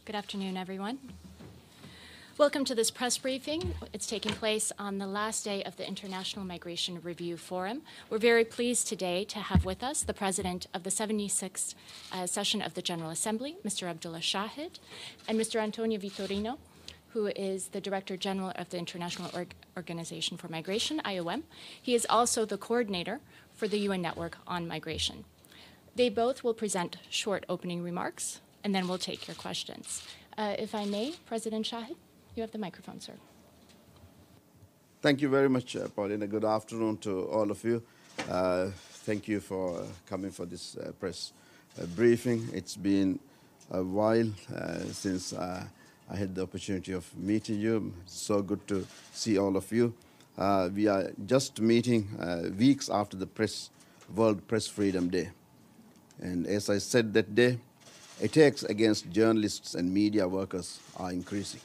Good afternoon, everyone. Welcome to this press briefing. It's taking place on the last day of the International Migration Review Forum. We're very pleased today to have with us the President of the 76th session of the General Assembly, Mr. Abdulla Shahid, and Mr. Antonio Vitorino, who is the Director General of the International Organization for Migration, IOM. He is also the coordinator for the UN Network on Migration. They both will present short opening remarks, and then we'll take your questions. If I may, President Shahid, you have the microphone, sir. Thank you very much, Paulina. Good afternoon to all of you. Thank you for coming for this press briefing. It's been a while since I had the opportunity of meeting you. It's so good to see all of you. We are just meeting weeks after the World Press Freedom Day. And as I said that day, attacks against journalists and media workers are increasing.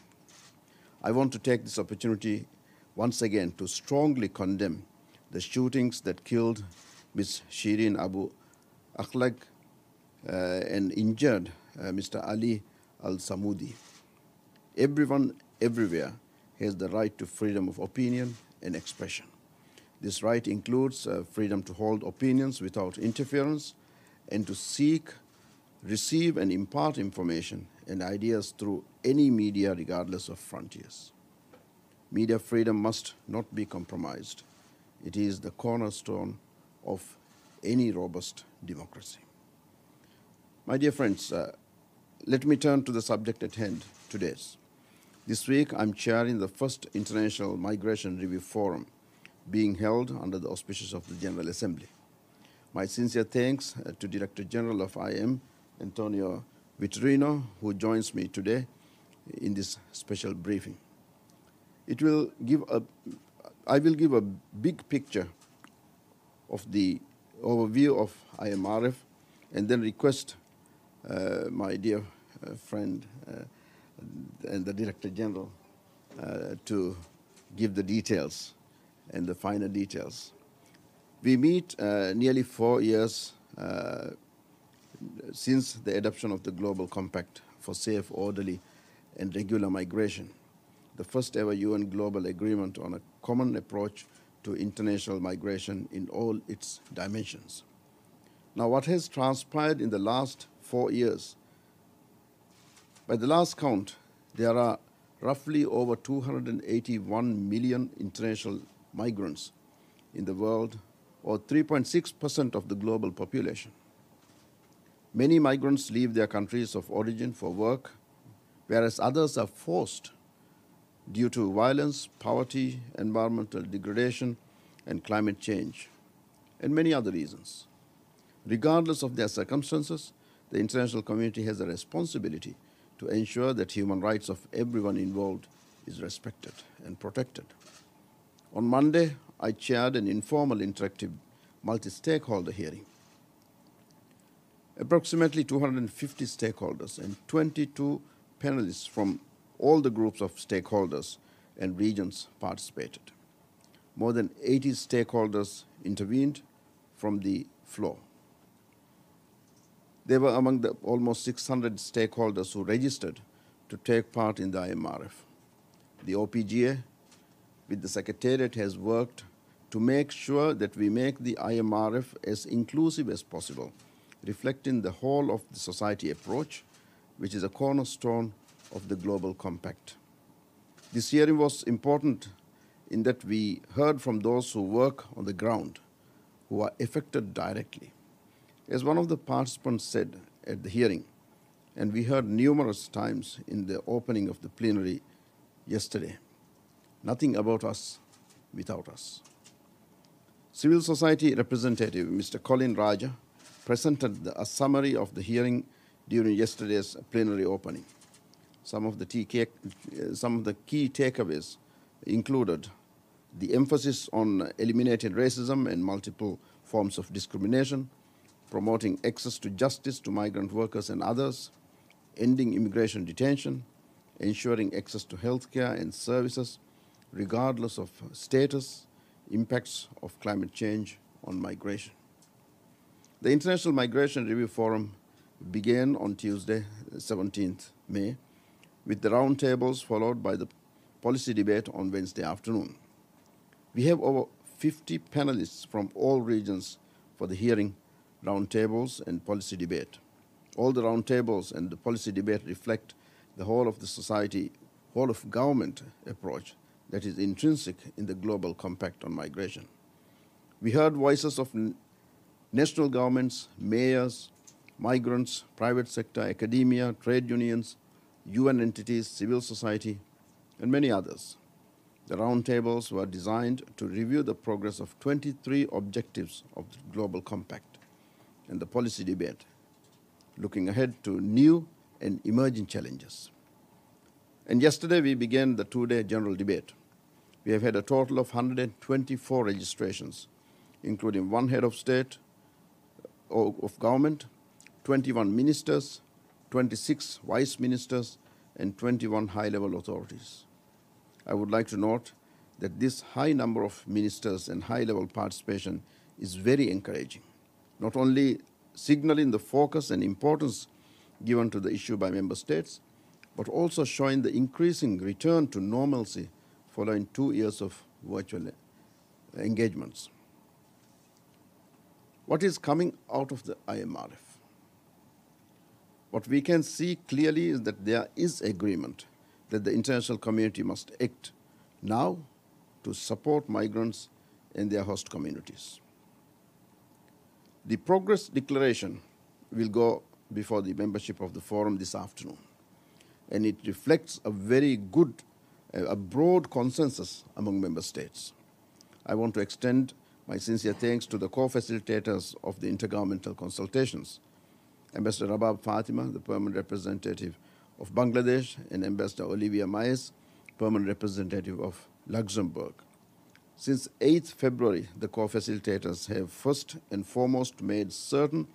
I want to take this opportunity once again to strongly condemn the shootings that killed Ms. Shireen Abu Akhlaq and injured Mr. Ali al-Samoudi. Everyone, everywhere, has the right to freedom of opinion and expression. This right includes freedom to hold opinions without interference and to seek, receive, and impart information and ideas through any media regardless of frontiers. Media freedom must not be compromised. It is the cornerstone of any robust democracy. My dear friends, let me turn to the subject at hand today. This week, I'm chairing the first International Migration Review Forum being held under the auspices of the General Assembly. My sincere thanks to Director General of IM, Antonio Vitorino, who joins me today in this special briefing. I will give a big picture of the overview of IMRF and then request my dear friend and the Director General to give the details and the finer details. We meet nearly 4 years since the adoption of the Global Compact for Safe, Orderly, and Regular Migration, the first ever UN global agreement on a common approach to international migration in all its dimensions. Now, what has transpired in the last 4 years? By the last count, there are roughly over 281 million international migrants in the world, or 3.6% of the global population. Many migrants leave their countries of origin for work, whereas others are forced due to violence, poverty, environmental degradation, and climate change, and many other reasons. Regardless of their circumstances, the international community has a responsibility to ensure that human rights of everyone involved is respected and protected. On Monday, I chaired an informal interactive multi-stakeholder hearing. Approximately 250 stakeholders and 22 panelists from all the groups of stakeholders and regions participated. More than 80 stakeholders intervened from the floor. They were among the almost 600 stakeholders who registered to take part in the IMRF. The OPGA, with the Secretariat, has worked to make sure that we make the IMRF as inclusive as possible, reflecting the whole of the society approach, which is a cornerstone of the Global Compact. This hearing was important in that we heard from those who work on the ground, who are affected directly. As one of the participants said at the hearing, and we heard numerous times in the opening of the plenary yesterday, nothing about us without us. Civil society representative Mr. Colin Raja presented a summary of the hearing during yesterday's plenary opening. Some of the key takeaways included the emphasis on eliminating racism and multiple forms of discrimination, promoting access to justice to migrant workers and others, ending immigration detention, ensuring access to health care and services, regardless of status, impacts of climate change on migration. The International Migration Review Forum began on Tuesday, 17th May, with the roundtables followed by the policy debate on Wednesday afternoon. We have over 50 panelists from all regions for the hearing, roundtables, and policy debate. All the roundtables and the policy debate reflect the whole of the society, whole of government approach that is intrinsic in the global compact on migration. We heard voices of national governments, mayors, migrants, private sector, academia, trade unions, UN entities, civil society, and many others. The roundtables were designed to review the progress of 23 objectives of the Global Compact and the policy debate, looking ahead to new and emerging challenges. And yesterday we began the two-day general debate. We have had a total of 124 registrations, including one head of state of government, 21 ministers, 26 vice ministers, and 21 high-level authorities. I would like to note that this high number of ministers and high-level participation is very encouraging, not only signaling the focus and importance given to the issue by member states, but also showing the increasing return to normalcy following 2 years of virtual engagements. What is coming out of the IMRF? What we can see clearly is that there is agreement that the international community must act now to support migrants and their host communities. The Progress Declaration will go before the membership of the forum this afternoon, and it reflects a very good, a broad consensus among member states. I want to extend my sincere thanks to the co-facilitators of the intergovernmental consultations, Ambassador Rabab Fatima, the permanent representative of Bangladesh, and Ambassador Olivia Maes, permanent representative of Luxembourg. Since 8th February, the co-facilitators have first and foremost made certain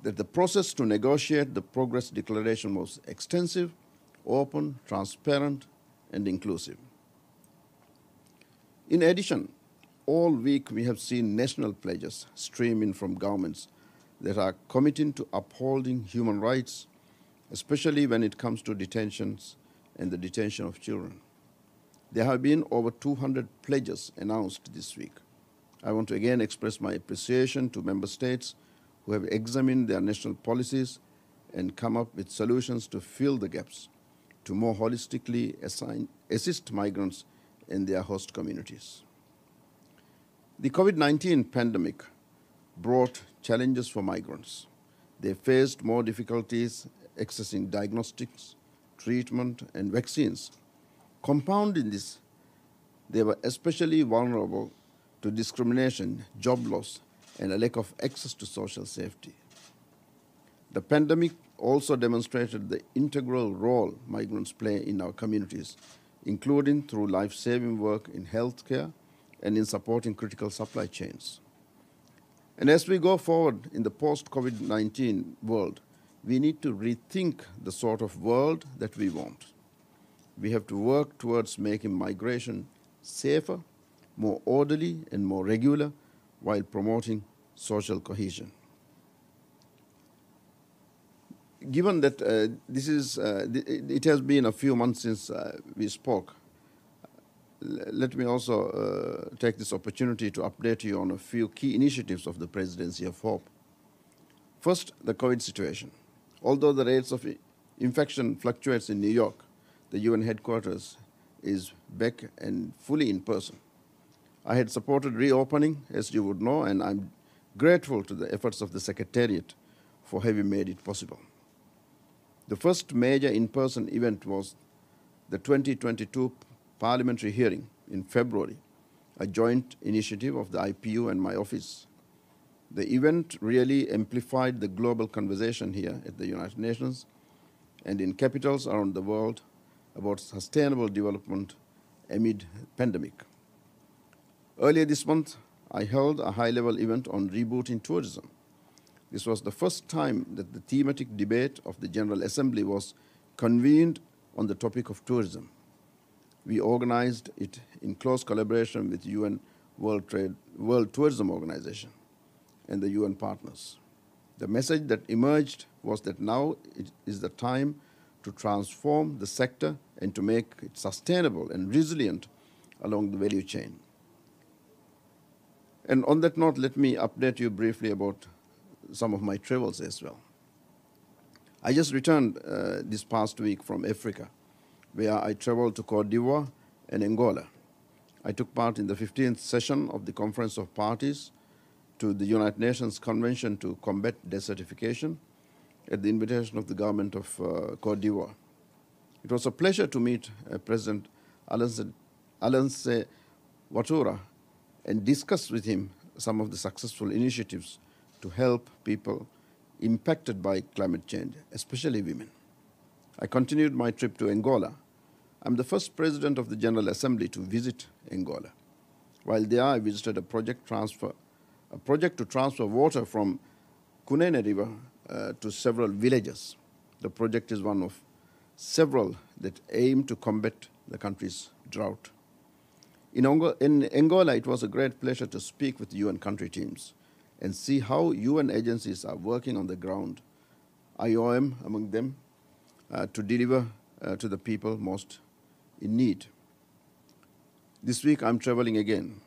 that the process to negotiate the Progress Declaration was extensive, open, transparent, and inclusive. In addition, all week we have seen national pledges stream in from governments that are committing to upholding human rights, especially when it comes to detentions and the detention of children. There have been over 200 pledges announced this week. I want to again express my appreciation to member states who have examined their national policies and come up with solutions to fill the gaps, to more holistically assist migrants and their host communities. The COVID-19 pandemic brought challenges for migrants. They faced more difficulties accessing diagnostics, treatment, and vaccines. Compounding this, they were especially vulnerable to discrimination, job loss, and a lack of access to social safety. The pandemic also demonstrated the integral role migrants play in our communities, including through life-saving work in healthcare and in supporting critical supply chains. And as we go forward in the post-COVID-19 world, we need to rethink the sort of world that we want. We have to work towards making migration safer, more orderly, and more regular, while promoting social cohesion. Given that it has been a few months since we spoke, let me also take this opportunity to update you on a few key initiatives of the Presidency of Hope. First, the COVID situation. Although the rates of infection fluctuates in New York, the UN headquarters is back and fully in person. I had supported reopening, as you would know, and I'm grateful to the efforts of the Secretariat for having made it possible. The first major in-person event was the 2022 parliamentary hearing in February, a joint initiative of the IPU and my office. The event really amplified the global conversation here at the United Nations and in capitals around the world about sustainable development amid pandemic. Earlier this month, I held a high-level event on rebooting tourism. This was the first time that the thematic debate of the General Assembly was convened on the topic of tourism. We organized it in close collaboration with UN World Tourism Organization and the UN partners. The message that emerged was that now it is the time to transform the sector and to make it sustainable and resilient along the value chain. And on that note, let me update you briefly about some of my travels as well. I just returned this past week from Africa, where I traveled to Côte d'Ivoire and Angola. I took part in the 15th session of the Conference of Parties to the United Nations Convention to Combat Desertification at the invitation of the government of Côte d'Ivoire. It was a pleasure to meet President Alassane Ouattara and discuss with him some of the successful initiatives to help people impacted by climate change, especially women. I continued my trip to Angola. I'm the first president of the General Assembly to visit Angola. While there, I visited a project to transfer water from Cunene River to several villages. The project is one of several that aim to combat the country's drought. In Angola, it was a great pleasure to speak with UN country teams and see how UN agencies are working on the ground, IOM among them, to deliver to the people most in need. This week, I'm traveling again.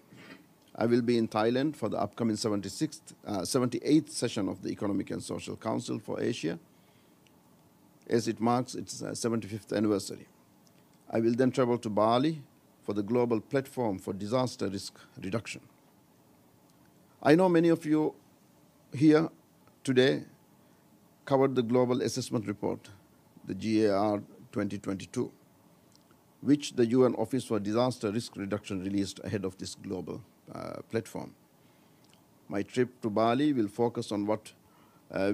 I will be in Thailand for the upcoming 78th session of the Economic and Social Council for Asia, as it marks its 75th anniversary. I will then travel to Bali for the Global Platform for Disaster Risk Reduction. I know many of you here today covered the Global Assessment Report, the GAR 2022, which the UN Office for Disaster Risk Reduction released ahead of this global platform. My trip to Bali will focus on what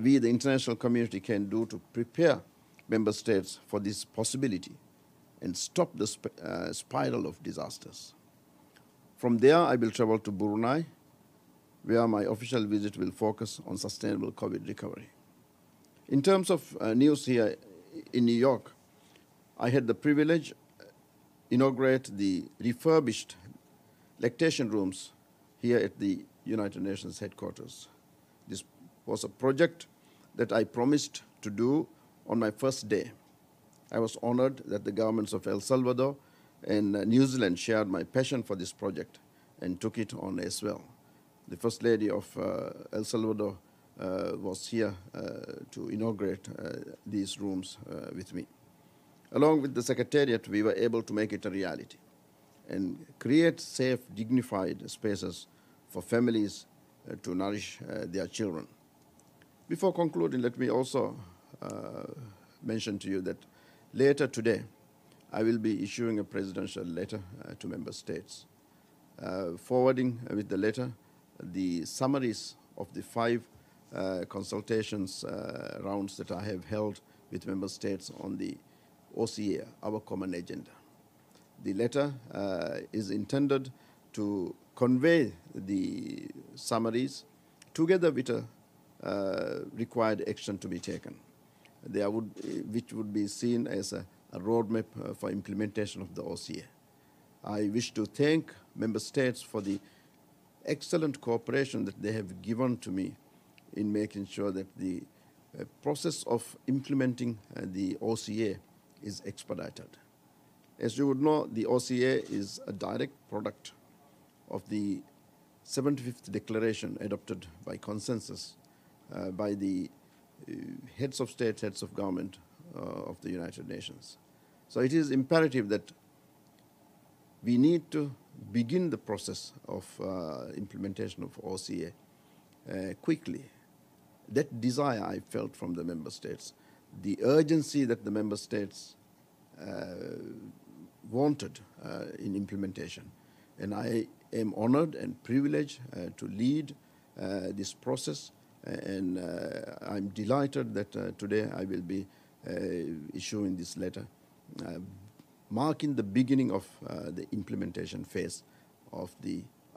we, the international community, can do to prepare member states for this possibility and stop the spiral of disasters. From there, I will travel to Brunei, where my official visit will focus on sustainable COVID recovery. In terms of news here in New York, I had the privilege inaugurate the refurbished lactation rooms here at the United Nations headquarters. This was a project that I promised to do on my first day. I was honored that the governments of El Salvador and New Zealand shared my passion for this project and took it on as well. The First Lady of El Salvador was here to inaugurate these rooms with me. Along with the Secretariat, we were able to make it a reality and create safe, dignified spaces for families to nourish their children. Before concluding, let me also mention to you that later today, I will be issuing a presidential letter to member states, forwarding with the letter the summaries of the 5 consultations rounds that I have held with member states on the OCA, our common agenda. The letter is intended to convey the summaries together with a required action to be taken, which would be seen as a roadmap for implementation of the OCA. I wish to thank member states for the excellent cooperation that they have given to me in making sure that the process of implementing the OCA is expedited. As you would know, the OCA is a direct product of the 75th declaration adopted by consensus by the heads of state, heads of government of the United Nations. So it is imperative that we need to begin the process of implementation of OCA quickly. That desire I felt from the member states, the urgency that the member states wanted in implementation. And I am honored and privileged to lead this process, and I'm delighted that today I will be issuing this letter, marking the beginning of the implementation phase of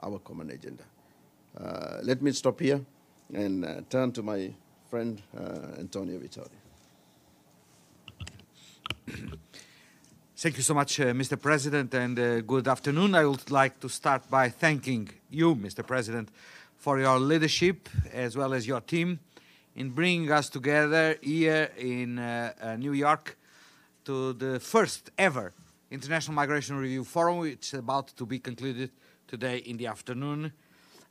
our common agenda. Let me stop here and turn to my friend Antonio Vittori. Thank you so much, Mr. President, and good afternoon. I would like to start by thanking you, Mr. President, for your leadership as well as your team in bringing us together here in New York to the first ever International Migration Review Forum, which is about to be concluded today in the afternoon.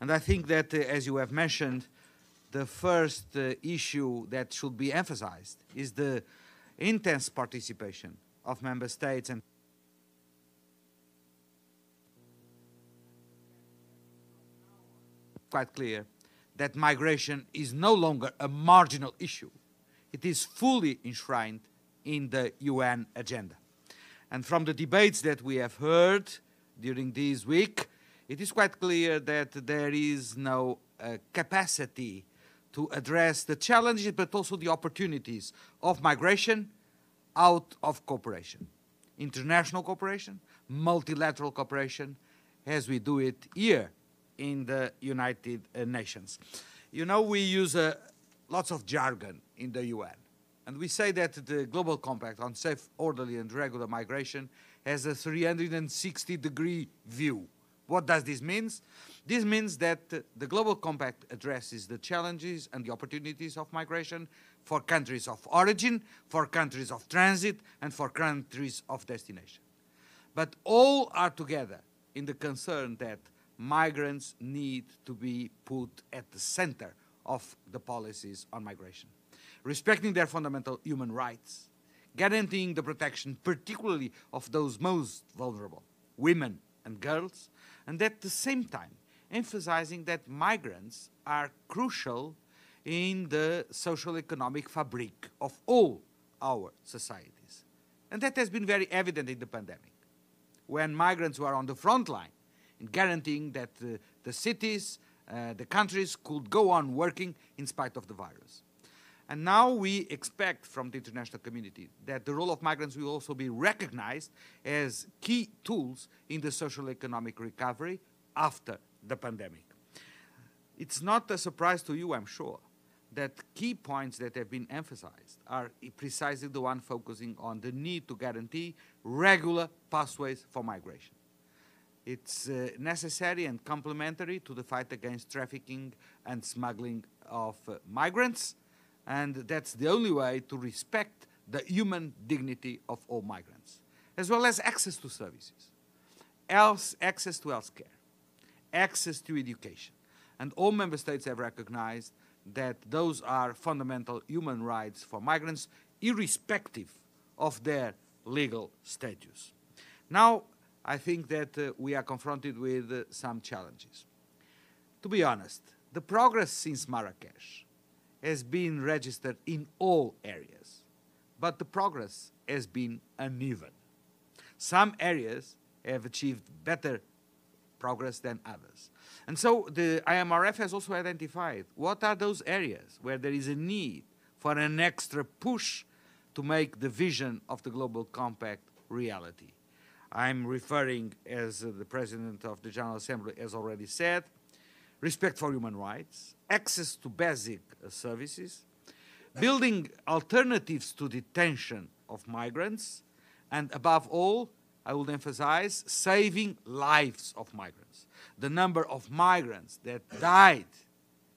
And I think that, as you have mentioned, the first issue that should be emphasized is the intense participation of member states and quite clear that migration is no longer a marginal issue. It is fully enshrined in the UN agenda. And from the debates that we have heard during this week, it is quite clear that there is no capacity to address the challenges but also the opportunities of migration out of cooperation. International cooperation, multilateral cooperation, as we do it here in the United Nations. You know, we use lots of jargon in the UN. And we say that the Global Compact on Safe, Orderly and Regular Migration has a 360-degree view. What does this mean? This means that the Global Compact addresses the challenges and the opportunities of migration for countries of origin, for countries of transit, and for countries of destination. But all are together in the concern that migrants need to be put at the center of the policies on migration, respecting their fundamental human rights, guaranteeing the protection particularly of those most vulnerable, women and girls, and at the same time emphasizing that migrants are crucial in the social economic fabric of all our societies. And that has been very evident in the pandemic, when migrants were on the front line in guaranteeing that the cities, the countries could go on working in spite of the virus. And now we expect from the international community that the role of migrants will also be recognized as key tools in the social economic recovery after the pandemic. It's not a surprise to you, I'm sure, that key points that have been emphasized are precisely the one focusing on the need to guarantee regular pathways for migration. It's necessary and complementary to the fight against trafficking and smuggling of migrants, and that's the only way to respect the human dignity of all migrants, as well as access to services, access to health care, access to education. And all member states have recognized that those are fundamental human rights for migrants, irrespective of their legal status. Now, I think that we are confronted with some challenges. To be honest, the progress since Marrakesh has been registered in all areas, but the progress has been uneven. Some areas have achieved better progress than others. And so the IMRF has also identified what are those areas where there is a need for an extra push to make the vision of the Global Compact reality. I'm referring, as the President of the General Assembly has already said, respect for human rights, access to basic services, building alternatives to detention of migrants, and above all, I would emphasize saving lives of migrants. The number of migrants that died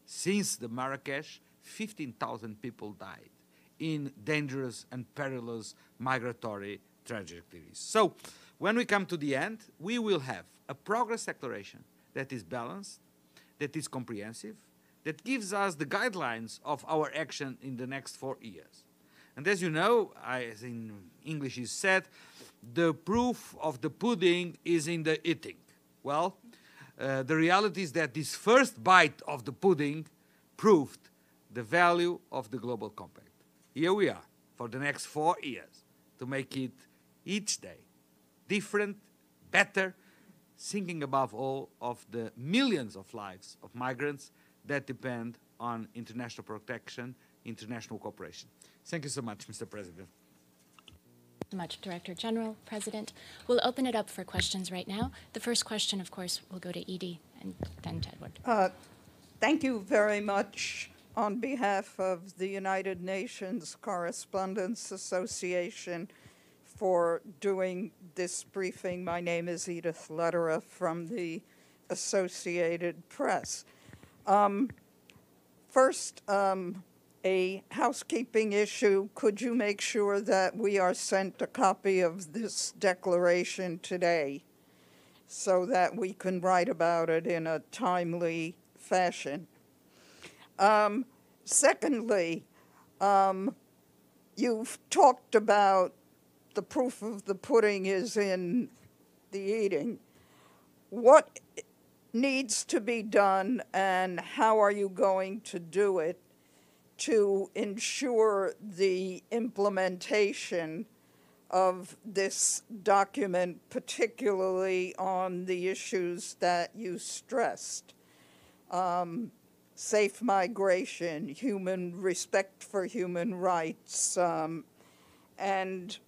since the Marrakesh, 15,000 people died in dangerous and perilous migratory trajectories. So, when we come to the end, we will have a progress declaration that is balanced, that is comprehensive, that gives us the guidelines of our action in the next 4 years. And as you know, as in English is said, the proof of the pudding is in the eating. Well, the reality is that this first bite of the pudding proved the value of the Global Compact. Here we are for the next 4 years to make it each day different, better, thinking above all of the millions of lives of migrants that depend on international protection, international cooperation. Thank you so much, Mr. President. Thank you so much, Director General, President. We'll open it up for questions right now. The first question, of course, will go to Edie and then to Edward. Thank you very much on behalf of the United Nations Correspondents Association for doing this briefing. My name is Edith Lederer from the Associated Press. First, a housekeeping issue. Could you make sure that we are sent a copy of this declaration today so that we can write about it in a timely fashion? Secondly, you've talked about the proof of the pudding is in the eating. What needs to be done, and how are you going to do it to ensure the implementation of this document, particularly on the issues that you stressed? Safe migration, human respect for human rights, and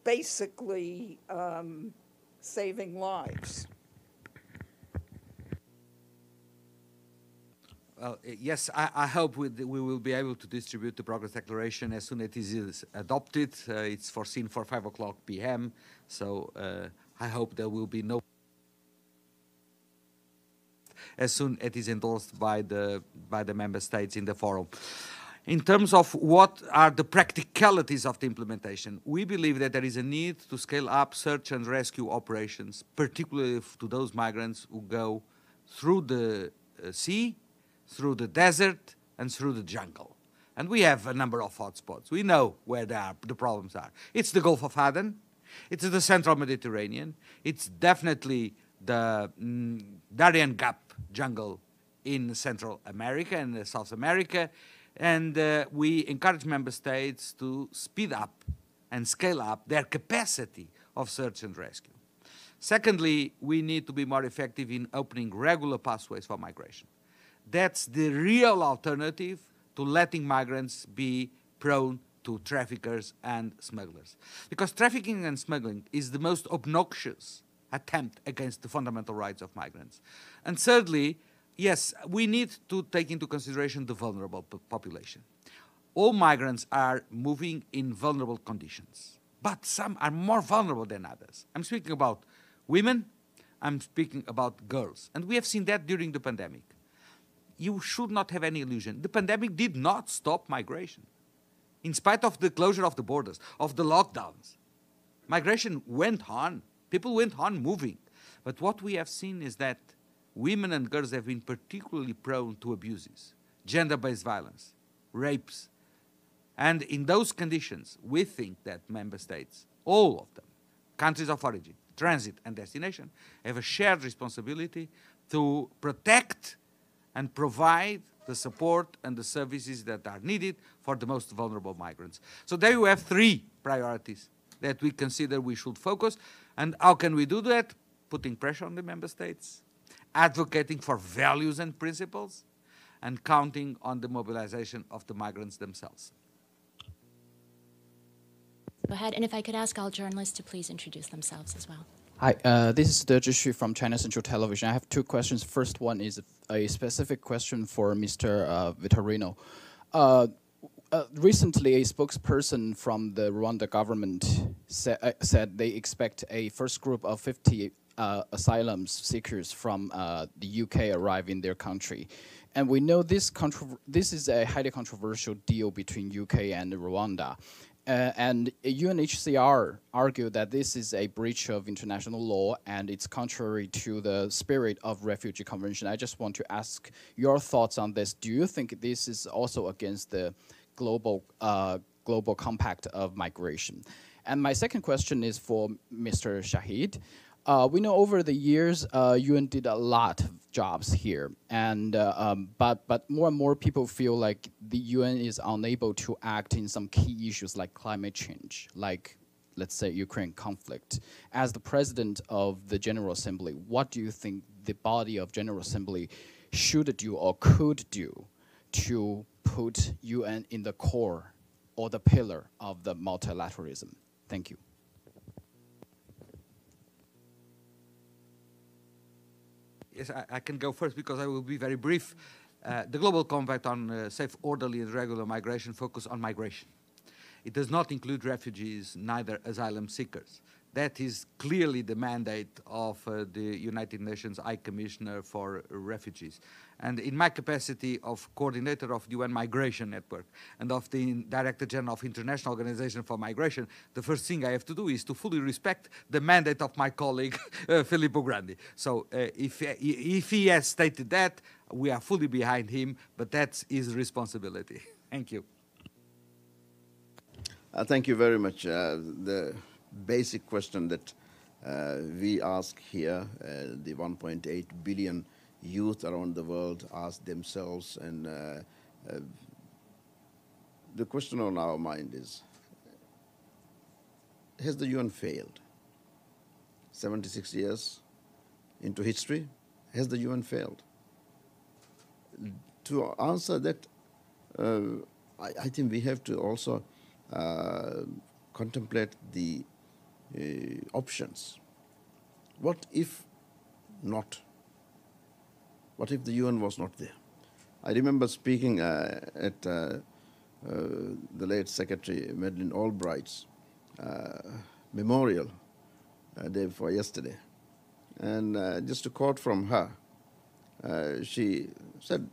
basically saving lives. Well, yes, I hope we will be able to distribute the Progress Declaration as soon as it is adopted. It's foreseen for 5 o'clock p.m., so I hope there will be no... as soon as it is endorsed by the member states in the forum. In terms of what are the practicalities of the implementation, we believe that there is a need to scale up search and rescue operations, particularly to those migrants who go through the sea, through the desert, and through the jungle. And we have a number of hotspots. We know where the problems are. It's the Gulf of Aden, it's the central Mediterranean, it's definitely the Darien Gap jungle in Central America and South America, and we encourage member states to speed up and scale up their capacity of search and rescue. Secondly, we need to be more effective in opening regular pathways for migration. That's the real alternative to letting migrants be prone to traffickers and smugglers. Because trafficking and smuggling is the most obnoxious attempt against the fundamental rights of migrants. And thirdly, yes, we need to take into consideration the vulnerable population. All migrants are moving in vulnerable conditions, but some are more vulnerable than others. I'm speaking about women, I'm speaking about girls, and we have seen that during the pandemic. You should not have any illusion. The pandemic did not stop migration. In spite of the closure of the borders, of the lockdowns, migration went on. People went on moving. But what we have seen is that women and girls have been particularly prone to abuses, gender-based violence, rapes. And in those conditions, we think that member states, all of them, countries of origin, transit and destination, have a shared responsibility to protect and provide the support and the services that are needed for the most vulnerable migrants. So there you have 3 priorities that we consider we should focus. And how can we do that? Putting pressure on the member states, advocating for values and principles, and counting on the mobilization of the migrants themselves. Go ahead, and if I could ask all journalists to please introduce themselves as well. Hi, this is De Zhishu from China Central Television. I have 2 questions. First one is a specific question for Mr. Vitorino. Recently, a spokesperson from the Rwanda government said they expect a first group of 50 asylum seekers from the UK arrive in their country. And we know this is a highly controversial deal between UK and Rwanda. And UNHCR argued that this is a breach of international law and it's contrary to the spirit of Refugee Convention. I just want to ask your thoughts on this. Do you think this is also against the global compact of migration? And my second question is for Mr. Shahid. We know over the years, UN did a lot of jobs here, and but more and more people feel like the UN is unable to act in some key issues like climate change, like, let's say, Ukraine conflict. As the president of the General Assembly, what do you think the body of General Assembly should do or could do to put UN in the core or the pillar of the multilateralism? Thank you. Yes, I can go first because I will be very brief. The Global Compact on Safe, Orderly and Regular Migration focuses on migration. It does not include refugees, neither asylum seekers. That is clearly the mandate of the United Nations High Commissioner for Refugees. And in my capacity of coordinator of the UN Migration Network and of the Director General of International Organization for Migration, the first thing I have to do is to fully respect the mandate of my colleague, Filippo Grandi. So if he has stated that, we are fully behind him, but that's his responsibility. Thank you. Thank you very much. The basic question that we ask here, the 1.8 billion youth around the world ask themselves, and the question on our mind is, has the UN failed? 76 years into history, has the UN failed? To answer that, I think we have to also contemplate the options. What if not? What if the UN was not there? I remember speaking at the late Secretary Madeleine Albright's memorial day before yesterday. And just to quote from her, she said,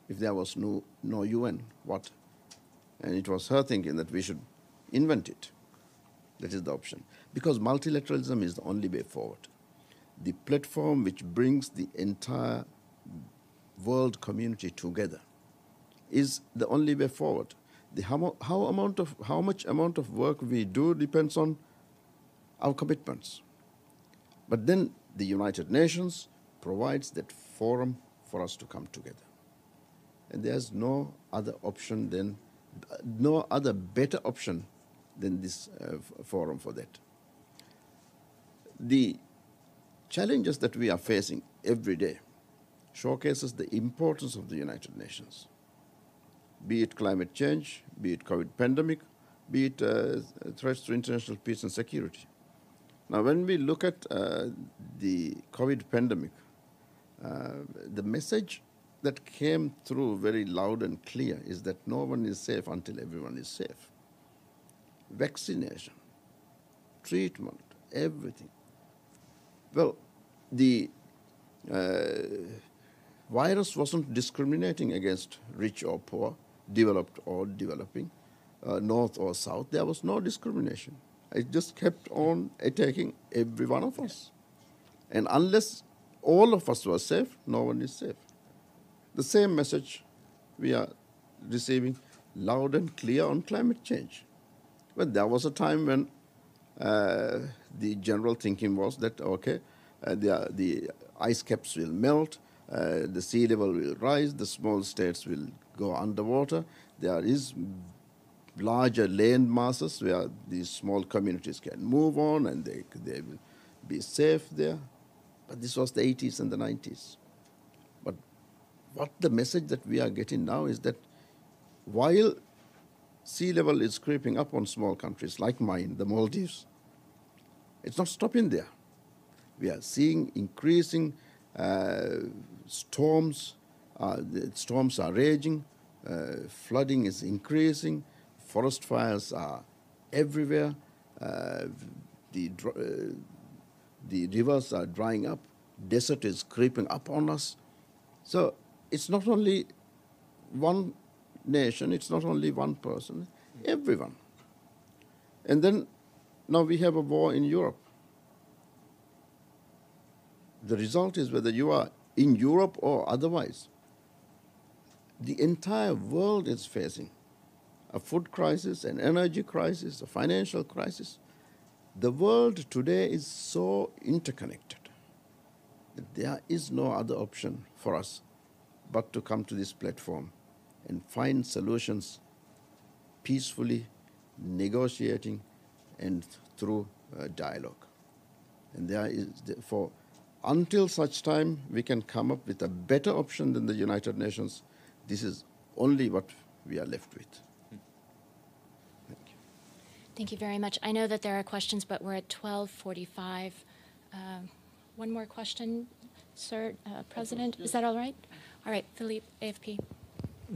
if there was no UN, what? And it was her thinking that we should invent it. That is the option. Because multilateralism is the only way forward. The platform which brings the entire world community together is the only way forward. How much amount of work we do depends on our commitments. But then the United Nations provides that forum for us to come together. And there's no other option than, no other better option than this forum for that. The challenges that we are facing every day showcases the importance of the United Nations. Be it climate change, be it COVID pandemic, be it threats to international peace and security. Now, when we look at the COVID pandemic, the message that came through very loud and clear is that no one is safe until everyone is safe. Vaccination, treatment, everything. Well, the virus wasn't discriminating against rich or poor, developed or developing, north or south. There was no discrimination. It just kept on attacking every one of us. And unless all of us were safe, no one is safe. The same message we are receiving loud and clear on climate change. But there was a time when the general thinking was that, okay, the ice caps will melt, the sea level will rise, the small states will go underwater. There is larger land masses where these small communities can move on and they will be safe there. But this was the 80s and the 90s. But what the message that we are getting now is that while sea level is creeping up on small countries like mine, the Maldives, it's not stopping there. We are seeing increasing storms. The storms are raging. Flooding is increasing. Forest fires are everywhere. The rivers are drying up. Desert is creeping up on us. So it's not only one nation, it's not only one person, everyone. And then now we have a war in Europe. The result is whether you are in Europe or otherwise, the entire world is facing a food crisis, an energy crisis, a financial crisis. The world today is so interconnected that there is no other option for us but to come to this platform and find solutions peacefully, negotiating, and through dialogue. And there is, for until such time we can come up with a better option than the United Nations, this is only what we are left with. Thank you. Thank you very much. I know that there are questions, but we're at 12:45. One more question, sir, President. Is that all right? All right, Philippe, AFP.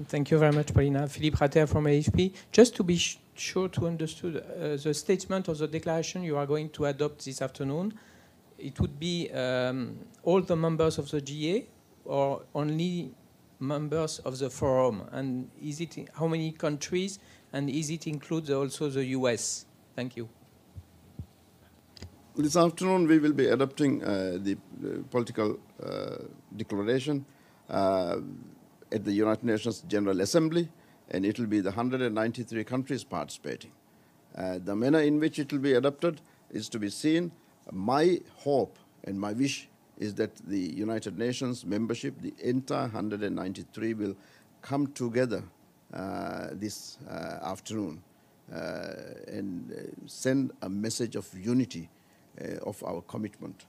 Thank you very much, Paulina. Philippe Rater from AFP. Just to be sure to understand the statement of the declaration you are going to adopt this afternoon, it would be all the members of the GA or only members of the forum? And is it how many countries? And is it include also the US? Thank you. This afternoon we will be adopting the political declaration at the United Nations General Assembly, and it will be the 193 countries participating. The manner in which it will be adopted is to be seen. My hope and my wish is that the United Nations membership, the entire 193, will come together this afternoon and send a message of unity of our commitment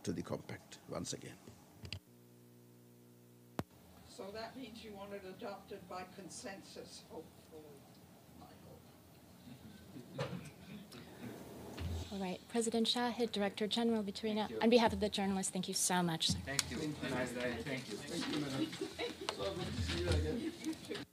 to the compact once again. So that means you want it adopted by consensus, hopefully, Michael. All right, President Shahid, Director General, between on behalf of the journalists, thank you so much. Thank you. Have a nice day. Thank you. Thank you, madam. So good to see you again.